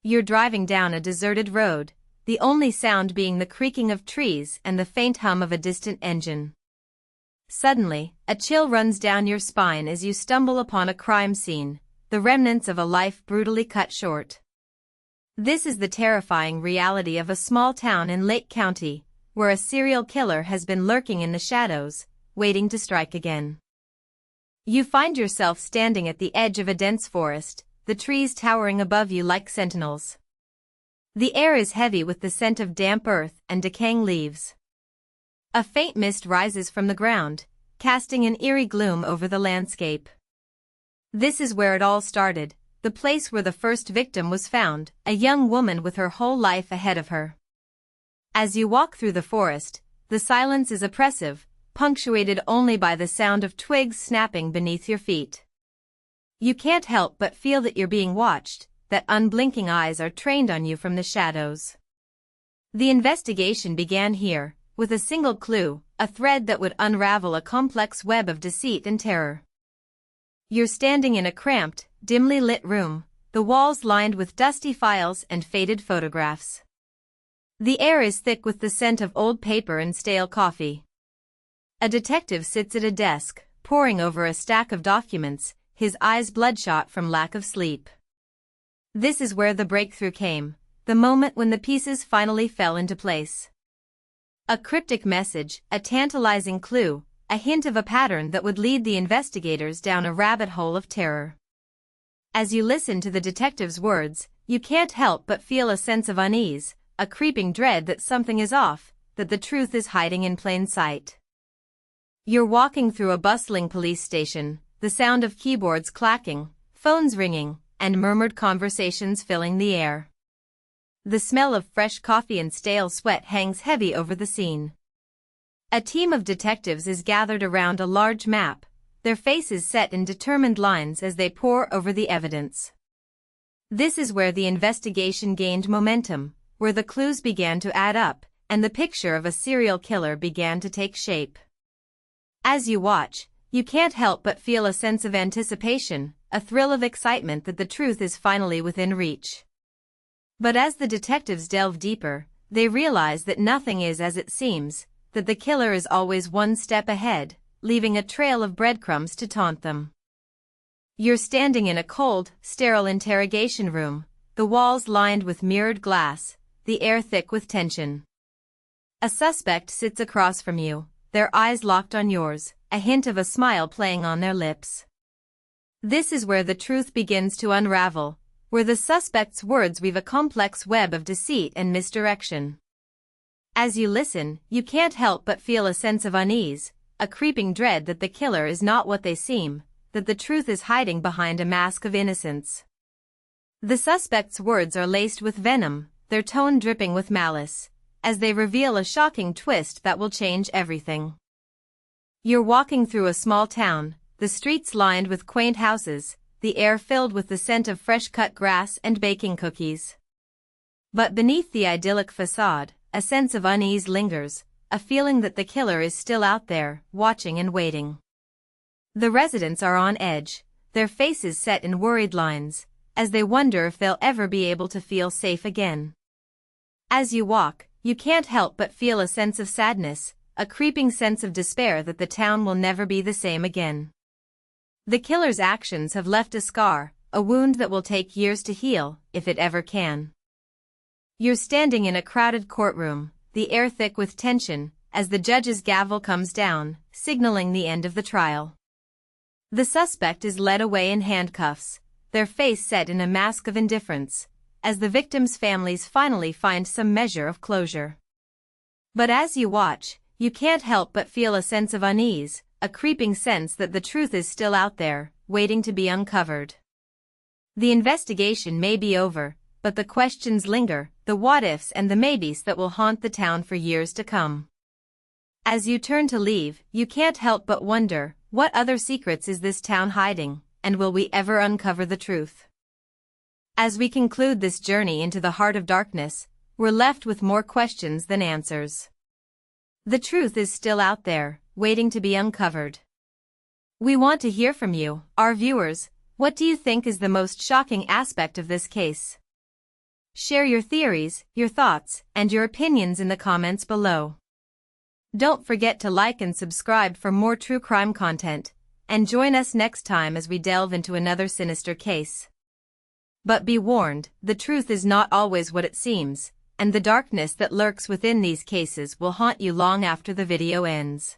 You're driving down a deserted road, the only sound being the creaking of trees and the faint hum of a distant engine. Suddenly, a chill runs down your spine as you stumble upon a crime scene, the remnants of a life brutally cut short. This is the terrifying reality of a small town in Lake County, where a serial killer has been lurking in the shadows, waiting to strike again. You find yourself standing at the edge of a dense forest, the trees towering above you like sentinels. The air is heavy with the scent of damp earth and decaying leaves. A faint mist rises from the ground, casting an eerie gloom over the landscape. This is where it all started, the place where the first victim was found, a young woman with her whole life ahead of her. As you walk through the forest, the silence is oppressive, punctuated only by the sound of twigs snapping beneath your feet. You can't help but feel that you're being watched, that unblinking eyes are trained on you from the shadows. The investigation began here, with a single clue, a thread that would unravel a complex web of deceit and terror. You're standing in a cramped, dimly lit room, the walls lined with dusty files and faded photographs. The air is thick with the scent of old paper and stale coffee. A detective sits at a desk, poring over a stack of documents, his eyes bloodshot from lack of sleep. This is where the breakthrough came, the moment when the pieces finally fell into place. A cryptic message, a tantalizing clue, a hint of a pattern that would lead the investigators down a rabbit hole of terror. As you listen to the detective's words, you can't help but feel a sense of unease, a creeping dread that something is off, that the truth is hiding in plain sight. You're walking through a bustling police station, the sound of keyboards clacking, phones ringing, and murmured conversations filling the air. The smell of fresh coffee and stale sweat hangs heavy over the scene. A team of detectives is gathered around a large map, their faces set in determined lines as they pore over the evidence. This is where the investigation gained momentum, where the clues began to add up, and the picture of a serial killer began to take shape. As you watch, you can't help but feel a sense of anticipation, a thrill of excitement that the truth is finally within reach. But as the detectives delve deeper, they realize that nothing is as it seems, that the killer is always one step ahead, leaving a trail of breadcrumbs to taunt them. You're standing in a cold, sterile interrogation room, the walls lined with mirrored glass, the air thick with tension. A suspect sits across from you, their eyes locked on yours, a hint of a smile playing on their lips. This is where the truth begins to unravel, where the suspect's words weave a complex web of deceit and misdirection. As you listen, you can't help but feel a sense of unease, a creeping dread that the killer is not what they seem, that the truth is hiding behind a mask of innocence. The suspect's words are laced with venom, their tone dripping with malice, as they reveal a shocking twist that will change everything. You're walking through a small town, the streets lined with quaint houses, the air filled with the scent of fresh-cut grass and baking cookies. But beneath the idyllic facade, a sense of unease lingers, a feeling that the killer is still out there, watching and waiting. The residents are on edge, their faces set in worried lines, as they wonder if they'll ever be able to feel safe again. As you walk, you can't help but feel a sense of sadness, a creeping sense of despair that the town will never be the same again. The killer's actions have left a scar, a wound that will take years to heal, if it ever can. You're standing in a crowded courtroom, the air thick with tension, as the judge's gavel comes down, signaling the end of the trial. The suspect is led away in handcuffs, their face set in a mask of indifference, as the victims' families finally find some measure of closure. But as you watch, you can't help but feel a sense of unease, a creeping sense that the truth is still out there, waiting to be uncovered. The investigation may be over, but the questions linger, the what-ifs and the maybes that will haunt the town for years to come. As you turn to leave, you can't help but wonder, what other secrets is this town hiding, and will we ever uncover the truth? As we conclude this journey into the heart of darkness, we're left with more questions than answers. The truth is still out there, waiting to be uncovered. We want to hear from you, our viewers. What do you think is the most shocking aspect of this case? Share your theories, your thoughts, and your opinions in the comments below. Don't forget to like and subscribe for more true crime content, and join us next time as we delve into another sinister case. But be warned, the truth is not always what it seems, and the darkness that lurks within these cases will haunt you long after the video ends.